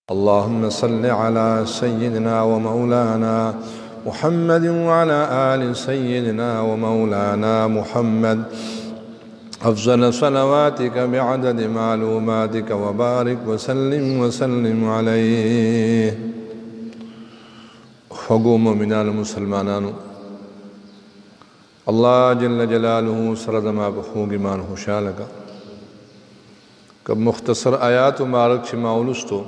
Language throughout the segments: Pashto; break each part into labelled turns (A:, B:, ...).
A: اللهم صل على سيدنا ومولانا محمد وعلى آل سيدنا ومولانا محمد أفضل صلواتك بعدد معلوماتك وبارك وسلم عليه. حقوم من المسلمانان الله جل جلاله سردما بخوگ مان خوشالکا کب مختصر آیات مبارک چھ ماولستو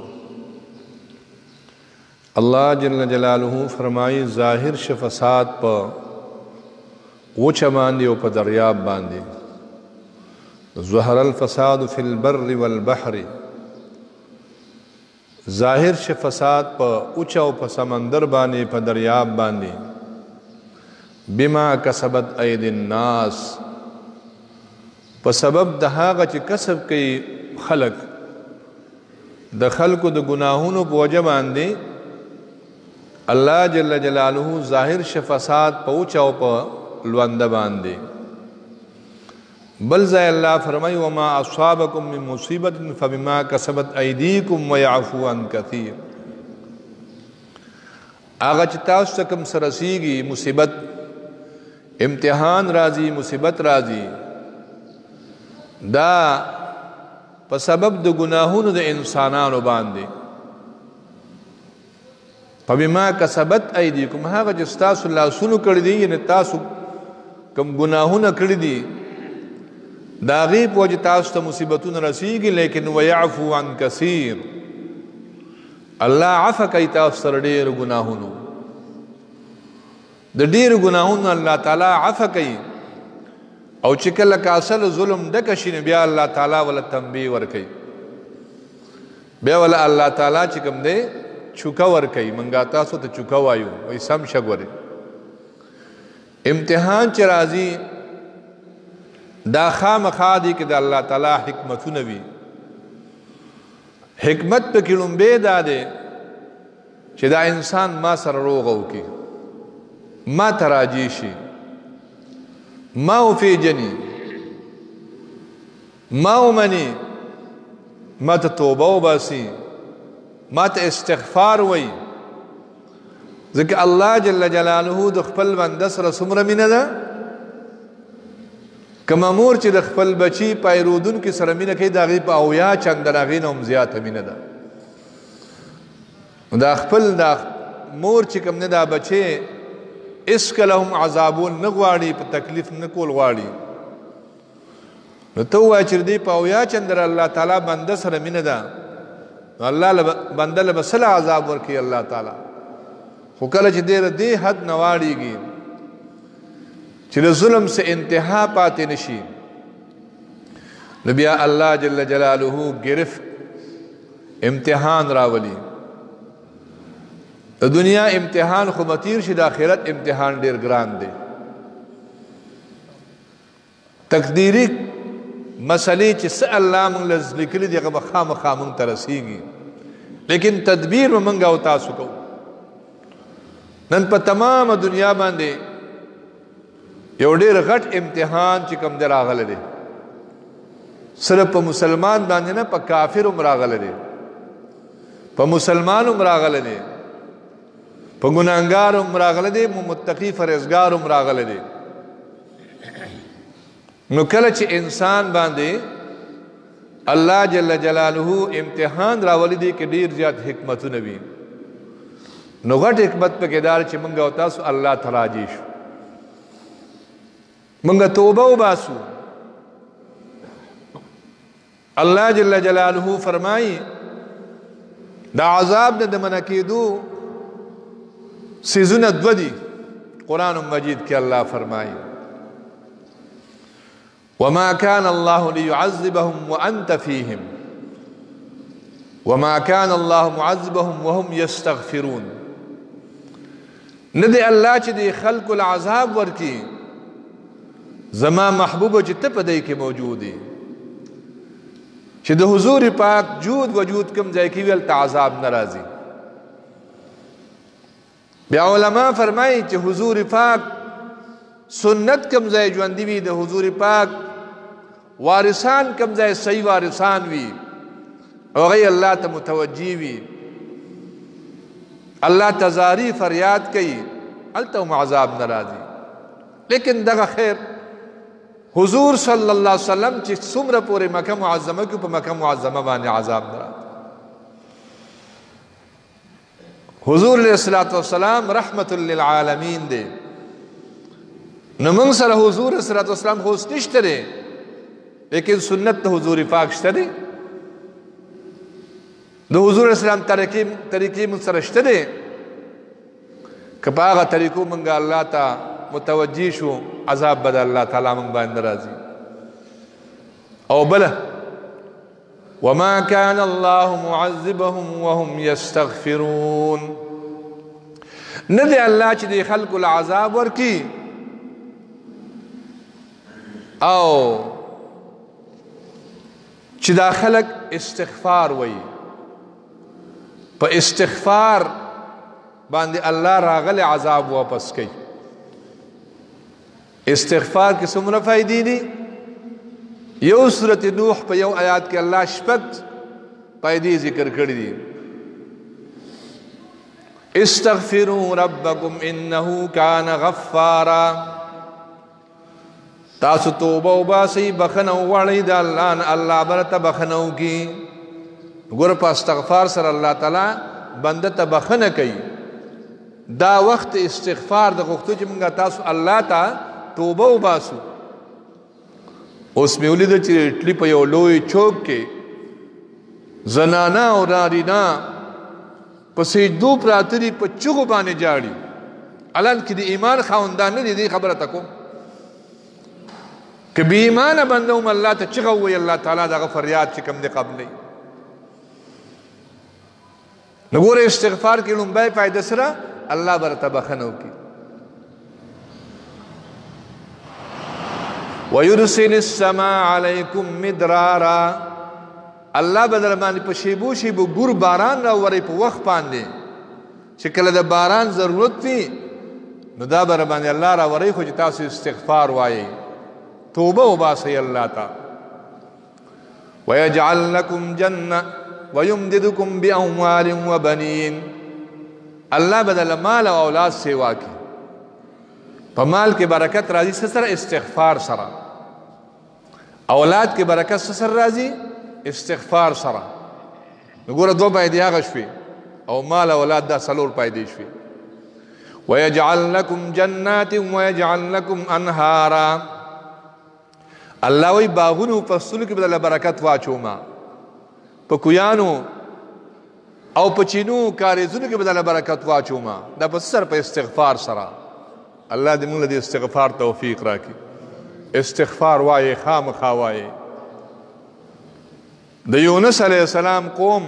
A: اللہ جل جلالہ فرمائی ظاہر ش فساد پا وچ باندی و پا دریاب باندی ظہر الفساد فی البر والبحر ظاہر ش فساد پا وچ و پا سمندر باندی پا دریاب باندی بما کسبت اید الناس پا سبب دہاغا چی کسب کی خلق د خلق د گناہونو پا وجہ باندی اللہ جل جلالہ ظاہر ش فساد پوچاو پا لوند باندے بل زی اللہ فرمائی وما اصابکم من مصیبت فبما کسبت ایدیکم ویعفو عن کثیر. آغا چتاس تکم سرسیگی مصیبت امتحان رازی مصیبت رازی دا پا سبب دا گناہون دا انسانانو باندے فبما کسبت ایدیکم هاگا جس تاسو اللہ سنو کردی یعنی تاسو کم گناہونا کردی داغیب وجہ تاسو تا مصیبتون رسیگی لیکن ویعفو عن کثیر اللہ عفا کئی تاسو سر دیر گناہونو دا دیر گناہونو اللہ تعالی عفا کئی او چکل کاسل ظلم دکشین بیا اللہ تعالی والا تنبیہ ورکی بیا والا اللہ تعالی چکم دے چکا ورکی منگا تاسو تا چکا وایو وی سم شگوری امتحان چرازی دا خام خادی کہ دا اللہ تعالی حکمتو نبی حکمت پہ کلن بے دادے چی دا انسان ما سر روغو کی ما تراجیشی ما فی جنی ما منی ما توبہ باسی ما تا استغفار وی ذکر اللہ جل جلالہ دخپل بندس رسوم رمین دا کم امور چی دخپل بچی پایرودن کی سرمین کئی دا غیب آویا چندر آغین ام زیادہ مین دا دا خپل دا مور چی کم دا بچے اس کلہم عذابون نگواری پا تکلیف نکول غواری تو چی دی پاویا چندر اللہ تعالی بندس رمین دا اللہ بندل بسل عذاب ورکی اللہ تعالی خو کل چی دیر دی حد نواری گی چی ظلم سے انتہا پاتے نشی نبیہ اللہ جل جلالہ گرفت امتحان راولی دنیا امتحان خو متیر شد آخرت امتحان دیر گران دے تقدیری مسئلے چی سا اللہ منگ لکلی دی اگر خام خامنگ ترسی گی لیکن تدبیر میں منگا ہوتا سکو نن پا تمام دنیا باندے یو دیر غٹ امتحان چی کم در آغل دے صرف پا مسلمان باندے نا پا کافر عمر آغل دے پا مسلمان عمر آغل دے پا گناہگار عمر آغل دے متقی فرزگار عمر آغل دے نو کلچ انسان باندے اللہ جل جلالہ امتحان راولی دے کہ دیر زیاد حکمتو نبی نو غٹ حکمت پہ کدار چی منگا ہوتا سو اللہ تراجیشو منگا توبہ و باسو اللہ جل جلالہ فرمائی دا عذاب دا منکیدو سیزن دودی قرآن مجید کے اللہ فرمائی وما كان الله ليعذبهم وأنت فيهم وما كان الله معذبهم وهم يستغفرون ندے اللہ چی دے خلق العذاب ورکی زمان محبوب چی تپ دے کے موجودی چی دے حضور پاک جود وجود کم جائے کی ویلتا عذاب نرازی بیا علماء فرمائی چی حضور پاک سنت کم جائے جواندی بھی دے حضور پاک وارثان کم جائے صحیح وارثان بھی اور غی اللہ تا متوجی بھی الله تزاری فریاد کوي الته هم عذاب ناراضي لیکن دغه خیر حضور صلی الله علیه وسلم چې څومره پورې مکه معظمه کې په مکه معظمه باندې عذاب ناراضي حضور علیہ الصلوۃ والسلام رحمت للعالمین دی نو موږ سره حضور علیہ الصلوۃ والسلام خو نشته دی لیکن سنت د حضور پاک شته دی د حضور اسلام طریقې موږ سره شته دی که په هغه طریقو موږ الله ته متوجه شو عذاب به د الله تعالی موږ باندې راځي او بله وما كان الله معذبهم وهم يستغفرون ندی الله چې د خلکو العذاب ورکی او چې دا خلک استغفار وایي په استغفار باندې الله راغلی عذاب واپس کوي استغفار کې څومره فائدې دي یو سورت نوح په یو آیات کې الله شپږ فائدې ذکر کړې دي استغفروا ربکم انه کان غفارا تاسو توبه وباسئ بخنه وغواړئ د الله نه الله برته بخنه وکړي ګوره په استغفار سره الله تعالی بنده ته بخنه کوي دا وخت استغفار د غوښتو چې موږ تاسو الله ته توبه وباسو اوس مې ولیده چې اټلي په یو لوی چوک کې زنانه او نارینه په سجدو پراته دي په چغو باندې جاړي الان کې د ایمان خاوندان نه دي خبره ته کوم که بې ایمانه بنده هم الله ته چغه ووایي الله تعالی دغه فریاد چې کوم دی قبلوي نو ګوره استغفار کې لومبی فایده سره الله به راته بخښنه وکړي ويرسل السماء عليكم مدرارا الله به در باندې په شیبو شیبو ګور باران راوري په وخت باندې چې کله د باران ضرورت وي نو دا به باندې الله راوري خو چې تاسو استغفار وایي توبه وباسئ الله ته ويجعل لكم جنة ويمددكم بأموال وبنين الله بدل مال او اولاد سیوا کی په مال کې برکت راځي سره استغفار سره اولاد کې برکت سره راځي استغفار سره وګوره دوه پایدې هغه شوي او مال اولاد دا څلور پایدې شوي ويجعل لكم جنات ويجعل لكم انهارا الله وی باغونو فصلو کې بدل برکت واچوما په کویانو او په چینو کاریزونو کې بدل برکت واچوما دا په سر په استغفار سره الله دې موږ له استغفار توفیق راکړي استغفار وایي خامخا وایي د یونس علیه السلام قوم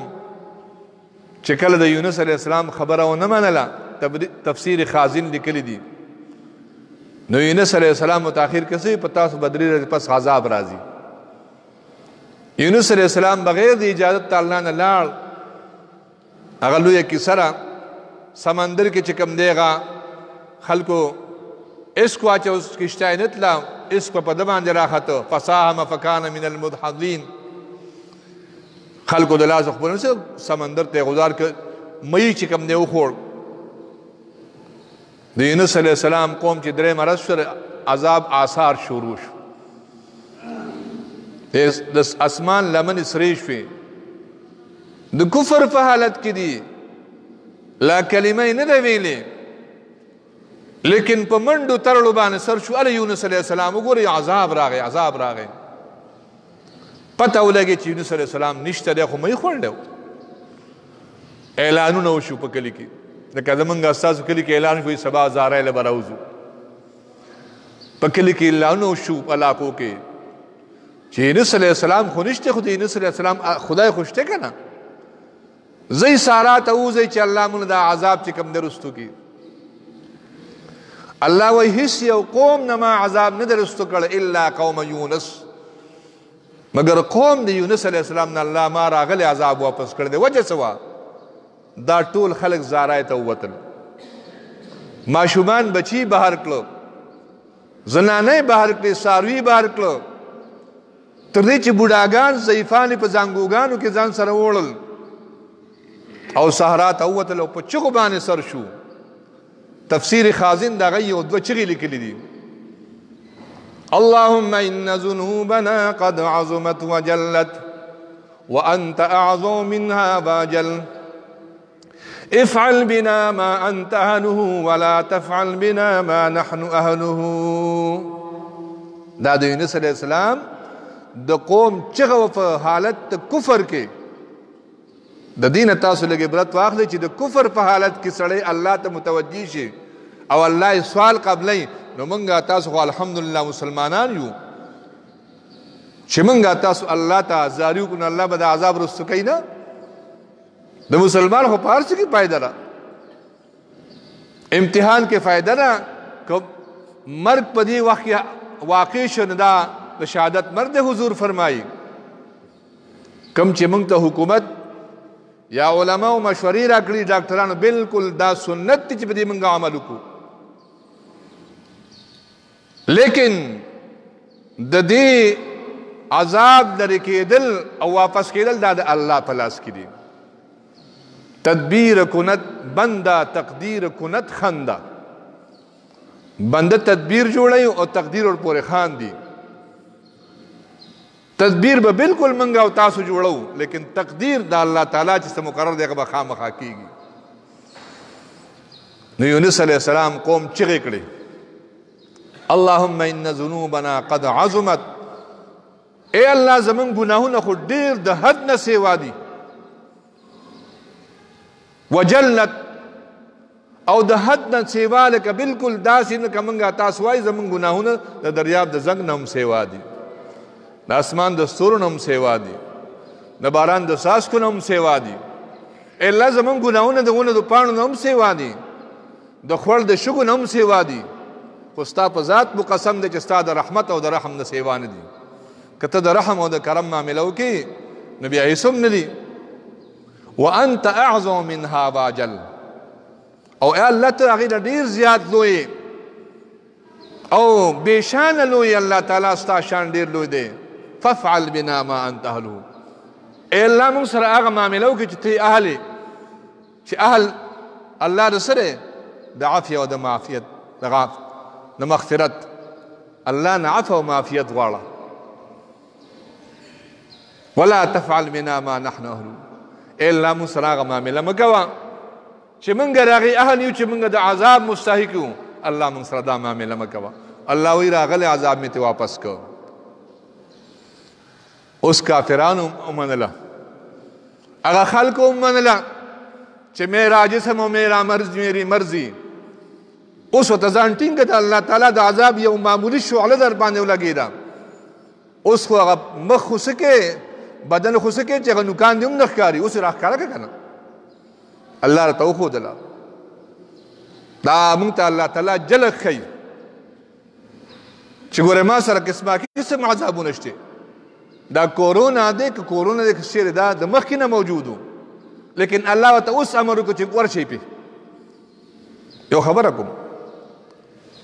A: چې کله د یونس علیه السلام خبره ونه منله تفسیر خازن لیکلی دي نو یونس علیه السلام متاخر کسي په تاسو بدري پس عذاب راځي یونس علیه السلام بغیر د اجازت الله نه لاړ هغه لویه کیسه را سمندر کې چې کوم دیغه خلکو اسکو اچو کشته نه تلا اسکو په د باندې راخته فساهم فکان من المدحضین خلکو د لاس خپل سمندر ته گزار ک مې چې کوم دی وخوړ د یونس علیه السلام قوم چې درې مرض سره عذاب آثار شروع شو د اسمان لمن سری شوې د کفر په حالت کې دي لا کلمه نه دی ویلې لیکن په منډو ترړو باندې سر شو ال یونس علیه السلام وګوري عذاب راغی پته ولګي چې یونس علیه السلام نشته دی خو مې خوړلو اعلانونه وشو په کلی کې لکه زمونږ استاد کلی کې اعلان کوي سبا زارای له براوزو په کلی کې اعلان وشو علاقو کې چې یونس علیه السلام خو نشته خو د یونس علیه السلام خدای خوشته کنه زئی سارا ته وځي چې الله مونږ دا عذاب چې کم درستو کی الله وی هیڅ یو قوم نه ما عذاب نه درستو کړ الا قوم یونس مگر قوم د یونس علیه السلام نه الله ما راغلی عذاب واپس کړ دی وجه سوا دا ټول خلق زارای ته ووتل ماشومان بچی بهر کړو زنانه بهر کړې ساروی بهر کړو تر دې چې بوډاګان ضعیفان په زنګوګانو کې ځان سره وړل او صحرا ته ووتل او په چغو باندې سر شو. تفسیر خازن دا غي او دوه چغې لیکلي دي اللهم ان ذنوبنا قد عظمت وجلت وانت اعظم منها واجل افعل بنا ما انت اهله ولا تفعل بنا ما نحن اهله. دا د یونس علیہ السلام د قوم چغه په حالت کفر کې د دین تاسو لګي برت واخلي چې د کفر په حالت کې سړی الله ته متوجي شي او الله سوال قبلې نو مونږه تاسو خو الحمدلله مسلمانان یو چې مونږه تاسو الله ته زاریو کو الله به د عذاب رسو کوي نه. د مسلمان خو پارس کې فائدہ را امتحان کې فائدہ را کب مرګ په دې وخت واقع شنه دا د شهادت مرد حضور فرمایي کم چې مونږ ته حکومت یا علماء او مشورې راکړي ډاکټرانو بالکل دا سنت چې په دې مونږ عمل وکړو لیکن د دې عذاب لري کېدل او واپس کېدل دا د الله په لاس کې دي. تدبیر کنت بنده تقدیر کنت خنده. بنده تدبیر جوړي او تقدیر ور پورې خان دي. تدبیر به بالکل منګه او تاسو جوړو لیکن تقدیر د الله تعالی چې مقرر دی هغه خامخا کیږي. نو یونس علیہ السلام قوم چغې کړي اللهم ان ذنوبنا قد عظمت. اے الله زمون ګناهونه خو ډیر د حد نه سیوا دي وجلت او د حد نه سیوا لکه بالکل داسې نه کومنګه تاسو وای زمون ګناهونه د دریاب د زنګ نه هم سیوا دي د اسمان د ستورو نه هم سیوا دي د باران د څاڅکو نه هم سیوا دي. اے الله زمون ګناهونه د ونه د پاڼو نه هم سیوا دي د خور د شګو نه هم سیوا دي خو ستا په ذات مو قسم دی چې ستا د رحمت او د رحم نه سیوا نه دي. که ته د رحم او د کرم معامله وکړې نو بیا هېڅ هم نه دي. وانت اعظم منها واجل او ای الله ته هغې نه ډېر زیات لوی او بېشانه لوی الله تعالی ستا شان ډېر لوی دی. فافعل بنا ما انت اهله. ای الله موږ سره هغه معامله وکړي چې ته اهل چې اهل الله د سره د عافیه او د معافیت د مغفرت الله نه عفو او معافیت غواړه. ولا تفعل بنا ما نحن اهله. اے الله موږ سره هغه معامله مه کوه چې موږ د هغې اهل یو چې موږ د عذاب مستحق یو. الله موږ سره دا معامله مه کوه. الله وایي راغلی عذاب مې ته واپس کو. اوس کافرانو ومنله هغه خلکو ومنله چې میرا جسم و میرا مرض میری مرضی. اوس ورته ځان ټینګ کړه الله تعالی د عذاب یو معمولي شعله در باندې ولګېده. اوس خو هغه مخ خو څه کې بدن خو څه کې چې هغه نوکان دې هم نه ښکاري اوس یې راښکاره کړه که نه الله راته وښودله. دا موږ ته الله تعالی جلک ښیي چې ګوره ما سره قسمه قسم عذابونه شته. دا کورونا دی که کورونا دی که چېرې دا د مخکې نه موجود و لیکن الله ورته اوس امر وکړو چې ورشئ پې. یو خبره کوم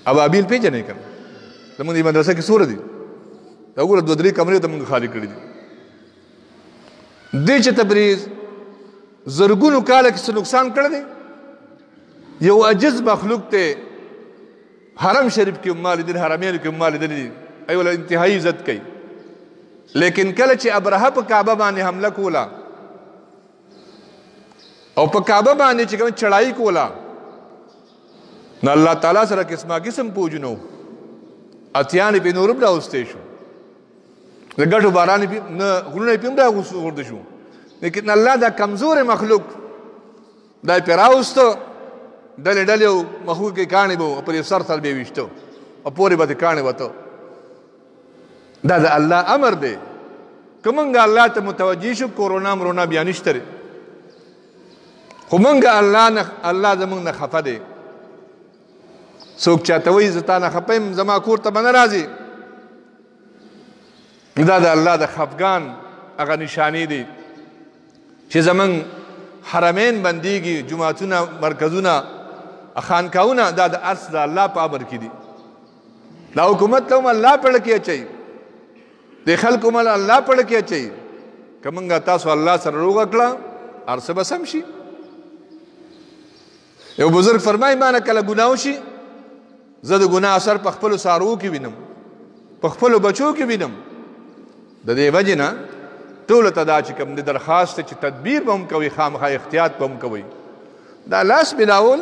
A: ابابیل پېژنئ که نه زموږ دې مدرسه کې څومره دي دا وګوره دوه درې کمرې ته موږ خالي کړي دي. دې چې تبریز زرګونو کاله کې څه نقصان کړی دی یو عجز مخلوق ته حرم شریف کې هم ما لیدلي حرمینو کې هم ما لیدلي دي ای ولا انتهایي عزت کوي لیکن کله چې ابرهه په کعبه باندې حمله کوله او په کعبه باندې چې کوم چړایي کوله نو الله تعالی سره قسمه قسم پوجنو اتیان په نورم راوستې شو د ګټو باران نه غرونه په هم راغورځ شو لیکن الله دا کمزور مخلوق دا په راوستو ډلې ډلې مخلوق کې کاڼي به په سر سر به ویشتو او پورې به کاڼي وته. دا د الله امر دی. که موږ الله ته متوجه شو کورونا مرونا بیا نشته خو موږ الله زموږ نه خفه دی. څوک چاته وایي زه تا نه خفه یم زما کور ته به نه راځي دا د الله د خفګان هغه نشانې دي چې زموږ حرمین بندیږي جوماتونه مرکزونه خانقاهونه دا د ارس د الله په امر کې دي. دا حکومت ته هم الله پړه کې اچوي د خلکو هم الله پړه کې اچوي. که موږ تاسو الله سره روغه کړه هر څه به سم شي یو بزرگ فرمای ما نه کله ګناه وشي زه د ګناه اثر په خپلو څاروو کې وینم په خپلو بچو کې وینم د دې وجې نه ټولو ته دا چې کوم د درخواست چې تدبیر به هم کوئ خامخا احتیاط به هم کوئ دا لاس ملاول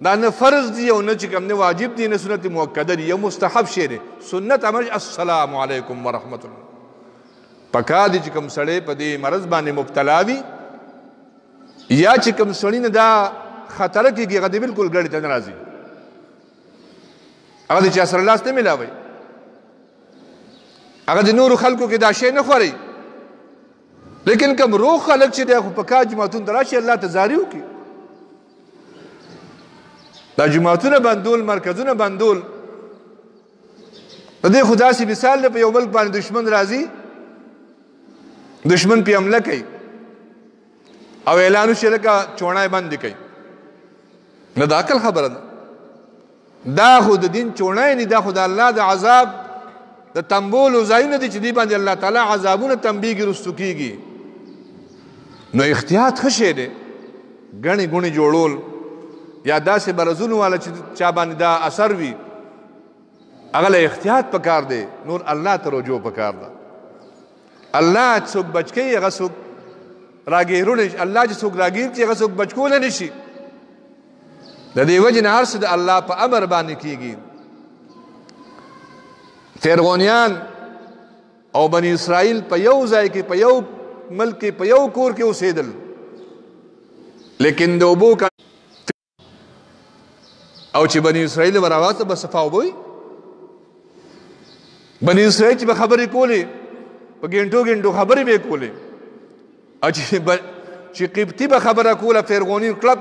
A: دا نه فرض دی او نه چې کوم نه واجب دی نه سنت مؤکده دی یو مستحب شی دی سنت امر السلام علیکم ورحمت الله پکا دی چې کوم سړی په دې مرض باندې مبتلا وي یا چې کوم سړی نه دا خطر کېږي هغه دی بالکل ګړې ته نه راځي هغه د چا سره لاس نه ملاوئ هغه د نورو خلکو کې دا شی نه خورئ لیکن کوم روغ خلک چې دی خو په کار جماعتونو ته راشي الله ته زاري وکړي دا جماعتونه بندول مرکزونه بندول د دې خو داسې مثال دی په یو ملک باندې دشمن راځي دشمن پې حمله کوي او اعلان وشي لکه چوڼی بندې کوي نه د عقل خبره ده دا خو د دین چوڼی نه دا خو د الله د عذاب د تنبولو ځایونه دي چې دې باندې الله تعالی عذابونه تنبیږي رستو کېږي نو احتیاط ښه شی دی ګڼې ګوڼې جوړول یا داسې برزونو والا چې چا باندې دا اثر وي هغه له احتیاط پکار دی نور الله ته رجوع پکار ده الله څوک بچ کوي هغه څوک راګیرونه الله چې څوک راګیر کړي هغه څوک بچ کولی نه شي د دې وجې نه هر څه د الله په امر باندې کېږي فرعونیان او بني اسرائیل په یو ځای کې په یو ملک کې په یو کور کې اوسېدل لیکن د اوبو او چې بني اسرائیل به راواسته به صفا اوبه وي بني اسرائیل چې به خبرې کولې په ګنټو ګنټو خبرې به یې کولې او چې قبطي به خبره کوله فرعونین کلب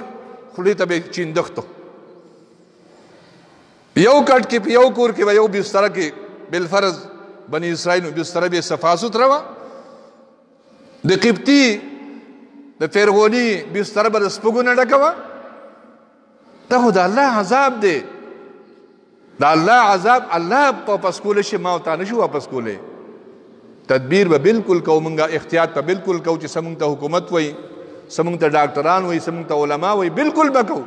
A: خولې ته به چیندختو یو کټ کې په یو کور کې به یو بستره کې بالفرض بني اسرائیل بستره به صفا سوتره وه د قبطي د فرعوني بستره به د سپږو نه ډکه وه دا خو د الله عذاب دی د الله عذاب الله واپس کولی شي ما او تا نشو واپس کولی تدبیر به بالکل کوو مونږ احتیاط به بالکل کوو چې څه مونږ ته حکومت وایي څه مونږ ته ډاکټران وایي څه مونږ ته علما وایي بالکل به کوو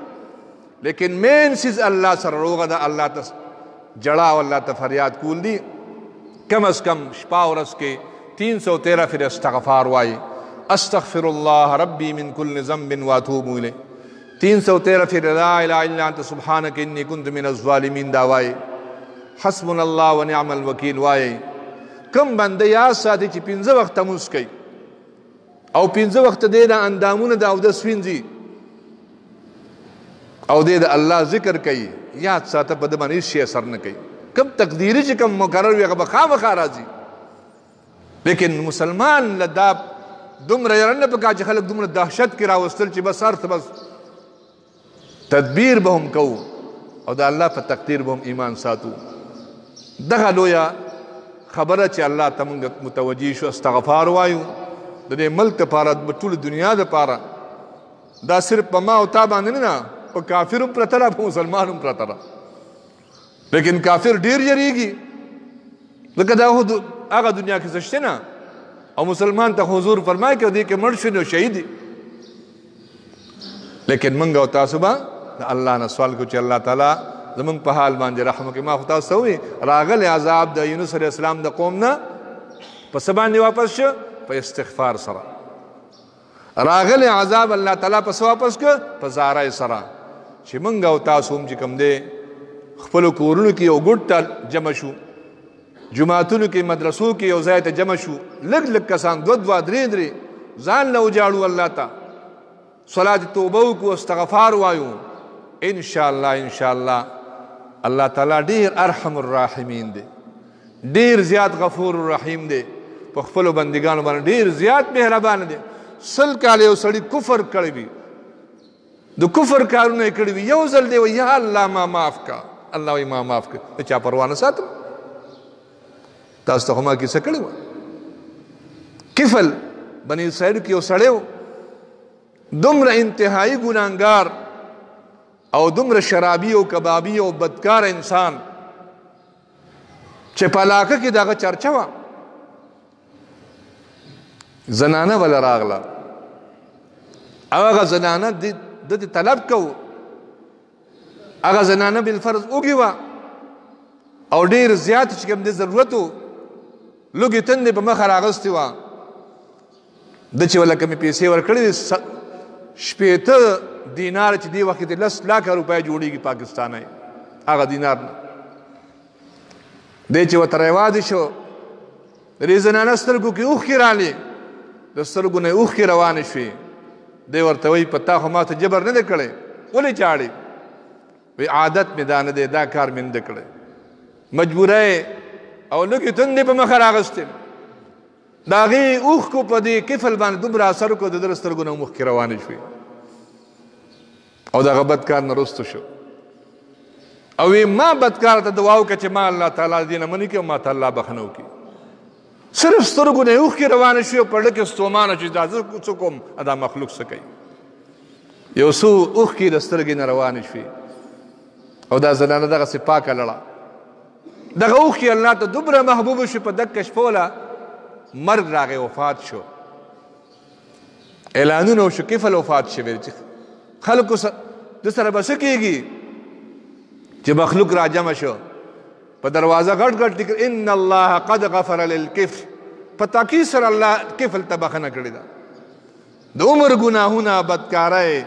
A: لیکن مین چیز الله سره روغه ده الله ته جړه او الله ته فریاد کول دي کم از کم شپه ورځ کې 313 فر استغفار وایي استغفر الله ربي من كل ذنب واتوب الیه 313 فر لا اله الا انت سبحانك اني كنت من الظالمين دا وایي حسبنا الله ونعم الوکیل وایي کم بنده یاد ساتي چې 15 وخت تموس کوي او 15 وخت دې د اندامونه د اودس وینځي او دې د الله ذکر کوي یاد ساته په دې باندې شي اثر نه کوي کم تقدیری چې کم مقرر وي هغه خامخا راځي لیکن مسلمان لدا دومره یرنه پکا چې خلک دومره دهشت کې راوستل چې بس ارث بس تدبیر به هم کوو او د الله په تقدیر به هم ایمان ساتو دغه لویه خبره چې الله ته موږ متوجه شو استغفار وایو د دې ملک دپاره د ټولې دنیا دپاره دا صرف په ما او تا باندې نه په کافر هم پرته ده په مسلمان هم پرته ده لیکن کافر ډېر یریږي ځکه دا هغه دنیا کې څه شته نه او مسلمان ته حضور فرمایي که دې کې مړ شو نو شهید لیکن موږ او تاسو به د الله نه سوال کوو چې الله تعالی زمونږ په حال باندې رحم وکړي ما خو تاسو ته ووایي راغلی عذاب د یونس علیه السلام د قوم نه په څه باندې واپس شو په استغفار سره راغلی عذاب الله تعالی په څه واپس کړ په زارۍ سره چې موږ او تاسو هم چې کوم دی خپلو کورونو کې یو ګوټ ته جمع شو جماعتونو کې مدرسو کې یو ځای ته جمع شو لږ لږ کسان دوه دوه درې درې ځان له وجاړو الله ته صلات توبه وکړو استغفار وایو انشاءالله انشاءالله الله تعالی ډېر ارحم الراحمین دی ډېر زیات غفور الرحیم دی په خپلو بندګانو باندې ډېر زیات مهربان دی 100 کاله یو سړي کفر کړی وي د کفر کارونه یې کړي وي یو ځل دی وایي یا الله ما معاف کا الله وایي ما معاف کړه د چا پروا نه ساتم تاسو ته خو ما کیسه کړې وه کفل بني اسرائیل کې یو سړی و دومره انتهایی ګناهګار او دومره شرابي او کبابي او بدکار انسان چې په علاقه کې دغه چرچه وه زنانه ولا راغله او هغه زنانه د طلب کو هغه زنانه بالفرض اوږې وه او ډېر زیات چې کوم د ضرورت و لږې تندې په مخه راغستې وه ده چې وله کومې پیسې ورکړې دي 80 دینار چې دې وخت کې 10 لکه روپۍ جوړېږي پاکستانی هغه دینار نه دی چې ورته رواجې شو د دې زنانه سترګو کې اوښکې رالې د سترګو نه اوښکې روانې شوې دی ورته وایي په تا خو ما ته جبر نه دی کړی ولې چاړې وی عادت مې دا نه دی دا کار مې نه دی کړی مجبوره او لږې تندې په مخه راغستې د هغې اوښکو په دې کفل باندې دومره اثر وکړو د ده د سترګو نه اوښکې روانې شوې او د هغه بد کار نه رستو شو او وی ما بدکار ته دعا وکړه چې ما الله تعالی دې نه منې کړي او ما ته الله بخښنه وکړي صرف سترګو نه اوښکې روانې شوې او په زړه کې ستومانه چې دا زه څه کوم دا مخلوق څه کوي یو څو اوښکې د سترګې نه روانې شوې او دا زنانه دغسې پاکه لړه دغه اوښکې الله ته دومره محبوبه شو په دغه شپه وله مرګ راغی وفات شو اعلانونه وشو کفل وفات شوی چې خلکو د سره به څه کېږي چې مخلوق را جمع شو په دروازه غټ غټ لیکل ان الله قد غفر للکفل په تاکید سره الله کفل ته بخښنه کړې ده د عمر ګناهونه بدکاری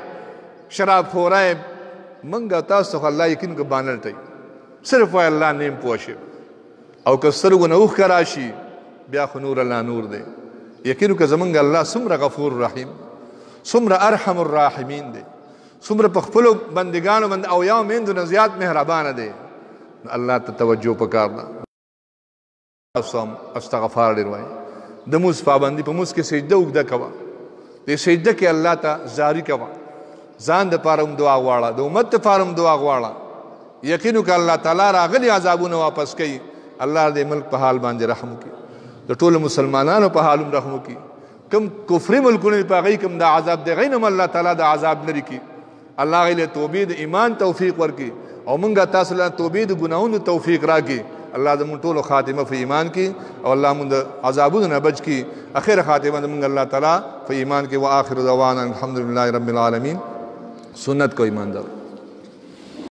A: شراب خورۍ موږ تاسو خو الله یقین کو بانل ټی صرف وای الله نیم پوه شي او که سترګو نه اوښکه راشي بیا خو نور الله نور دی یقین که زمونږ الله څومره غفور رحیم څومره ارحم الراحمین دی څومره په خپلو بندګانو باندې او یا میندو نه زیات مهربانه دی الله ته توجه پکار ده استغفار ډېر وایي د مونځ پابندي په مونځ کې سجده اوږده کوه دې سجده کې الله ته زاري کوه ځان دپاره هم دعا غواړه د امت دپاره هم دعا غواړه یقین وکړه الله تعالی راغلي عذابونه واپس کوي الله دې ملک په حال باندې رحم وکړي د ټولو مسلمانانو په حال هم رحم وکړي کوم کفري ملکونه په هغې کوم دا عذاب دی هغې نه هم الله تعالی د عذاب لرې کړي الله هغې له توبې د ایمان توفیق ورکړي او موږ تاسو له توبې د ګناهونو توفیق راکړي الله زموږ ټولو خاتمه په ایمان کې او الله موږ د عذابونو نه بچ کړي اخر خاتمه زموږ الله تعالی په ایمان کې و آخر دعوانا الحمدلله رب العالمین سنت کو ایماندار